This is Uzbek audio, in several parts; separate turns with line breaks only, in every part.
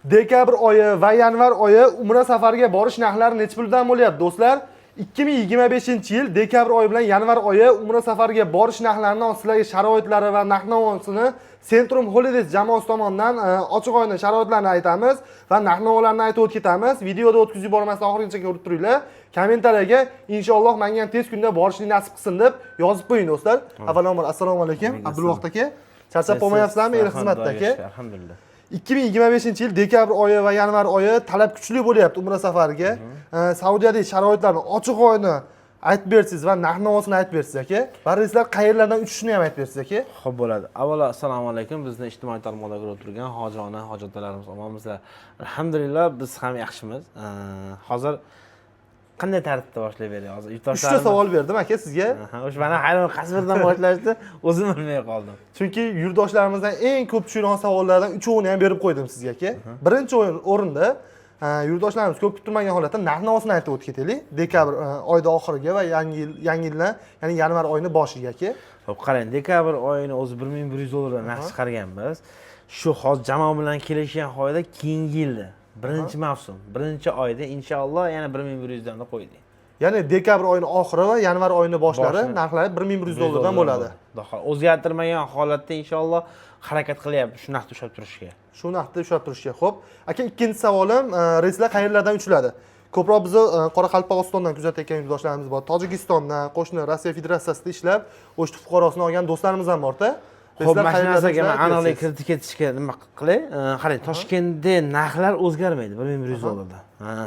Dekabr oyi va yanvar oyi umra safariga borish narxlari necha puldan bo'lyapti do'stlar? 2025-yil dekabr oyi bilan yanvar oyi umra safariga borish narxlarini sizlarga sharoitlari va narx-navosini Centrum Holidays jamoasi tomonidan ochiq oyna sharoitlarini aytamiz va narx-navolarni aytib o'tib ketamiz. Videoda o'tkazib yubormasdan oxirigacha ko'rib turinglar. Kommentariyaga inshaalloh menga ham tez kunda borishni nasib qilsin deb yozib qo'ying do'stlar. Avvalambor assalomu alaykum Abdulvohid aka. Charchab qolmayapsizlarmi el xizmatda aka?
Alhamdulillah.
2025-yil dekabr oyi va yanvar oyi talab kuchli bo'lyapti umra safariga. Saudiyadagi sharoitlarni ochiq oyini aytib bersangiz va narx-navosini aytib bersangiz aka. Va reyslar qayerlardan uchishini ham aytib bersangiz aka.
Xo'p bo'ladi. Avvalo assalomu alaykum. Bizni ijtimoiy tarmoqlarda ko'rib turgan hojona, hojotalarimiz omonmizlar. Alhamdulillah biz ham yaxshimiz. Hozir qanday tartibda boshlayap beray? Hozir
3 ta savol berdim aka sizga.
O'sha mana hayron qaysidan boshlashdi, o'zim bilmay qoldim.
Chunki yurtdoshlarimizdan eng ko'p tushirgan savollardan 3ovini ham berib qo'ydim sizga aka. Birinchi o'rinda yurtdoshlarimiz ko'p kutilmagan holatda narx-navosini aytib o'tib ketaylik. Dekabr oyida oxiriga va yangi yildan, ya'ni yanvar oyining boshiga aka.
Xo'p, qarang, dekabr oyini o'zi 1100 dollardan narx chiqarganmiz. Shu hozir jamoa bilan kelishgan holatda keyingi yilda birinchi mavsum, birinchi oyda inshaalloh yana 1100 dan qo'ydik.
Ya'ni dekabr oyining oxiri va yanvar oyining boshlari narxlari 1100 dollardan bo'ladi.
O'zgartirmagan holatda inshaalloh harakat qilyapmiz shu narxda ushlab turishga.
Shu narxda ushlab turishga. Xo'p, aka ikkinchi savolim, reyslar qayerlardan uchiladi? Ko'proq bizni Qoraqalpog'istondan kuzatayotgan yurtdoshlarimiz bor. Tojikistondan, qo'shni Rossiya Federatsiyasida ishlab, o'sha fuqarosini olgan do'stlarimiz ham bor-da.
Xo'p, mana shu narsaga men aniqlik kiritib ketishga nima qilay? Qarang, Toshkentda narxlar o'zgarmaydi 1100 dollardan.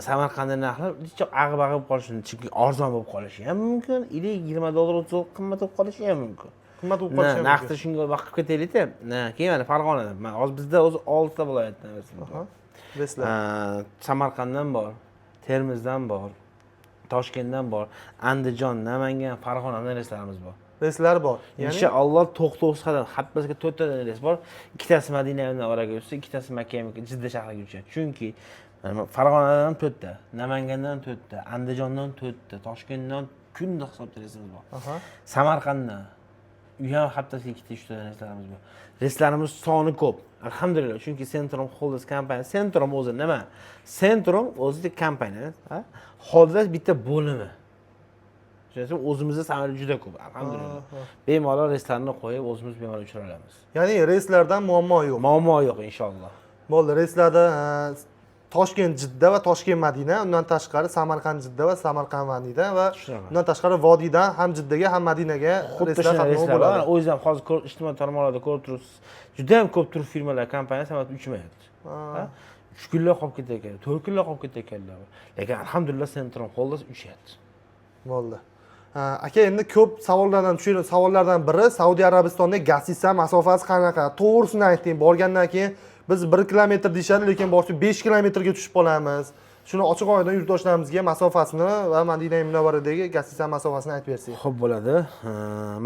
Samarqandda narxlar necha ag'ib qolishi, chunki arzon bo'lib qolishi ham mumkin, 20 dollar 30 dollar qimmat bo'lib qolishi ham mumkin.
Qimmat bo'lib qolishi ham mumkin.
Narxda shunga vaqib ketaylik-da. Keyin mana Farg'onada, hozir bizda o'zi 6 ta viloyatdan
reyslar.
Samarqanddan bor, Termizdan bor, Toshkentdan bor, Andijon, Namangan, Farg'onadan reyslarimiz bor.
Reyslar bor.
Inshaalloh to'xtovsiz qadam haftasiga 4 ta reys bor. Ikkitasi Madina oraga o'tsa, ikkitasi Makka Jidda shahriga uchadi. Chunki Farg'onadan 4 ta, Namangandan 4 ta, Andijondan 4 ta, Toshkentdan kunda hisobda reysimiz bor. Samarqanddan u ham haftasiga 2-3 ta reyslarimiz bor. Reyslarimiz soni ko'p. Alhamdulillah, chunki Centrum Holdings kompaniya, Centrum o'zi nima? Centrum o'zi kompaniya, Holdings bitta bo'limi. Chunki o'zimizda samolyot juda ko'p, alhamdulillah. Bemalol reyslarni qo'yib, o'zimiz bemalol uchira olamiz.
Ya'ni reyslardan muammo yo'q.
Muammo yo'q inshaalloh.
Bo'ldi, reyslarda Toshkent Jidda va Toshkent Madina, undan tashqari Samarqand Jidda va Samarqand Madina va undan tashqari Vodiydan ham Jiddaga ham Madinaga reyslar qatnovi bo'ladi.
O'zi ham hozir ijtimoiy tarmoqlarda ko'rib turibsiz. Juda ham ko'p turib firmalar, kompaniya samolyot uchmayapti. 3 kunlar qolib ketayotgan, 4 kunlar qolib ketayotganlar. Lekin alhamdulillah Centrum Holdings uchyapti.
Bo'ldi. Aka, endi ko'p savollardan tushirgan savollardan biri Saudiya Arabistonda gastitsa masofasi qanaqa? To'g'risini ayting. Borgandan keyin biz 1 kilometr deyshadi, lekin borib 5 kilometrga tushib qolamiz. Shuni ochiq oydin yurtdoshlarimizga masofasini va Madina Munavvaradagi gastitsa masofasini aytib bersangiz.
Xo'p bo'ladi.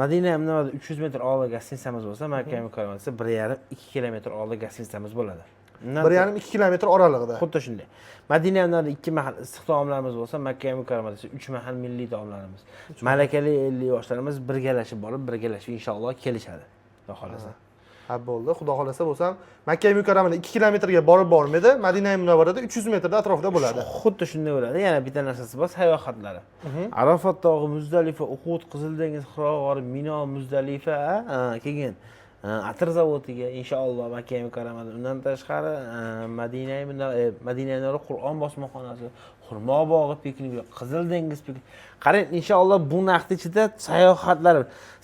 Madina Munavvarada 300 metr oldida gastitsamiz bo'lsa, Makka Mukarramada 1,5-2 kilometr oldida gastitsamiz bo'ladi.
1,5-2 kilometr oralig'ida.
Xuddi shunday. Madina Munavvarada 2 mahal issiq taomlarimiz bo'lsa, Makka Mukarramada 3 mahal milliy taomlarimiz. Malakali 50 yoshlarimiz birgalashib borib, birgalashib inshaalloh kelishadi. Xudo xolasa.
Ha, bo'ldi. Xudo xolasa bo'lsam, Makka Mukarramada 2 kilometrga borib bormaydi, Madina Munavvarada 300 metrda atrofida bo'ladi.
Xuddi shunday bo'ladi. Yana bitta narsasi bor, sayohatlari. Arafat tog'i, Muzdalifa, Uhud, Qizil dengiz qirg'oqlari, Mino, Muzdalifa, keyin atir zavodiga inshaalloh Makka Mukarramada, undan tashqari Madina Munavvara Qur'on bosmaxonasi, Xurmo bog'i pikniki, Qizil dengiz pikniki. Qarang, inshaalloh bu narxda ichida sayohatlar.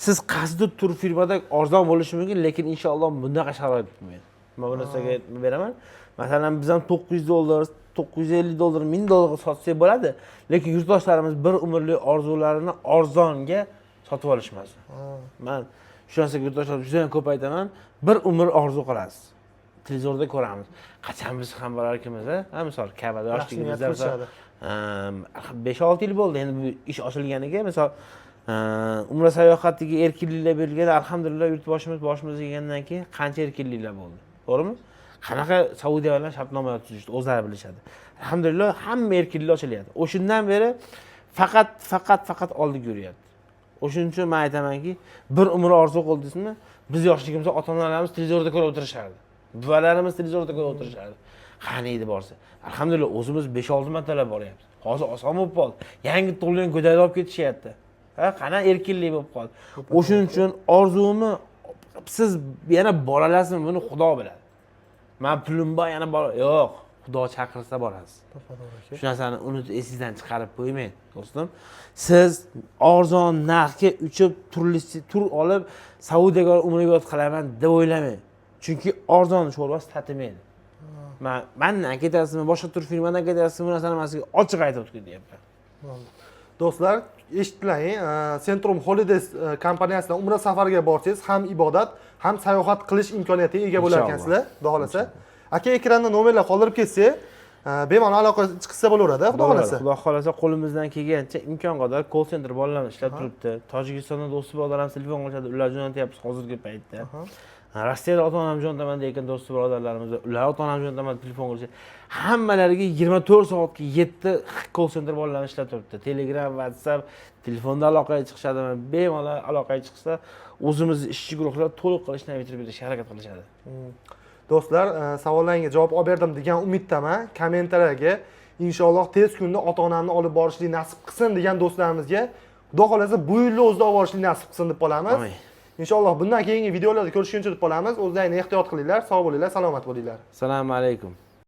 Siz qaysidir tur firmada arzon bo'lishi mumkin, lekin inshaalloh bundaqa sharoit bo'lmaydi. Men bu narsaga beraman. Masalan, biz ham 900 dollar, 950 dollar, 1000 dollarga sotsak bo'ladi, lekin yurtdoshlarimiz bir umrlik orzularini arzonga sotib olishmasdi. Men shu narsaga yurtdoshlarga juda ham ko'p aytaman, bir umr orzu qilasiz. Televizorda ko'ramiz. Qachon biz ham borar ekamiz, misol Ka'bada yoshligimizda 5-6 yil bo'ldi. Endi bu ish ochilganiga, misol umra sayohatiga erkinliklar berilganda, alhamdulillah boshimizga kelgandan keyin qancha erkinliklar bo'ldi. To'g'rimi? Qanaqa Saudiya bilan shartnoma tuzishdi, o'zlari bilishadi. Alhamdulillah hamma erkinlik ochilyapti. O'shundan beri faqat oldiga yuryapti. O'shuning uchun men aytamanki, bir umr orzu qildingizmi? Biz yoshligimizda ota-onalarimiz televizorda ko'rib o'tirishardi. Buvalarimiz televizorda ko'rib o'tirishardi. qani edi borsa. Alhamdulillah o'zimiz 5-6 martalab boryapmiz. Hozir oson bo'lib qoldi. Yangi tug'ilgan go'daklar olib ketishyapti. Ha, qana erkinlik bo'lib qoldi. O'shuning uchun orzumni siz yana boralarsizmi, buni Xudo biladi. Men pulim bor, yana yo'q. Xudo chaqirsa borasiz. Shu narsani esingizdan chiqarib qo'ymang, do'stim. Siz arzon narxga uchib tur olib Saudiyaga umraga qilaman deb o'ylamang. Chunki arzon sho'rvasi tatimaydi. Mendan ketasizmi, boshqa tur firmadan ketasizmi, bu narsani sizga ochiq aytib o'tyapman.
Do'stlar, eshitdilaring, Centrum Holidays kompaniyasidan umra safariga borsangiz, ham ibodat, ham sayohat qilish imkoniyatiga ega bo'lar ekansizlar, xudo xolasa. Aka, ekranda nomerlar qoldirib ketsa, bemalol aloqa chiqsa bo'laveradi, xudo xolasa.
Xudo xolasa qo'limizdan kelgancha imkon qadar call center bolalarimiz ishlab turibdi. Tojikistonda do'sti birodarlarimiz telefon qilishadi, ular jo'natyapmiz hozirgi paytda. Rossiyada ota-onam jo'nataman degan do'sti birodarlarimiz, ular ota-onam jo'nataman telefon qilishadi. Hammalariga 24 soatga 7 call center bolalarimiz ishlab turibdi. Telegram, WhatsApp, telefonda aloqaga chiqishadi. Bemalol aloqaga chiqsa, o'zimiz ishchi guruhlar to'liq qilishni bitirib berishga harakat qilishadi.
Do'stlar, savollaringga javob olib berdim degan umiddaman. Kommentariyga inshaalloh tez kunda ota-onamni olib borishlik nasib qilsin degan do'stlarimizga xudo xolasa bu yilda o'zida olib borishlik nasib qilsin deb qolamiz.
Amin.
Inshaalloh bundan keyingi videolarda ko'rishguncha deb qolamiz. O'zlaringizni ehtiyot qilinglar, sog' bo'linglar, salomat bo'linglar.
Assalomu alaykum.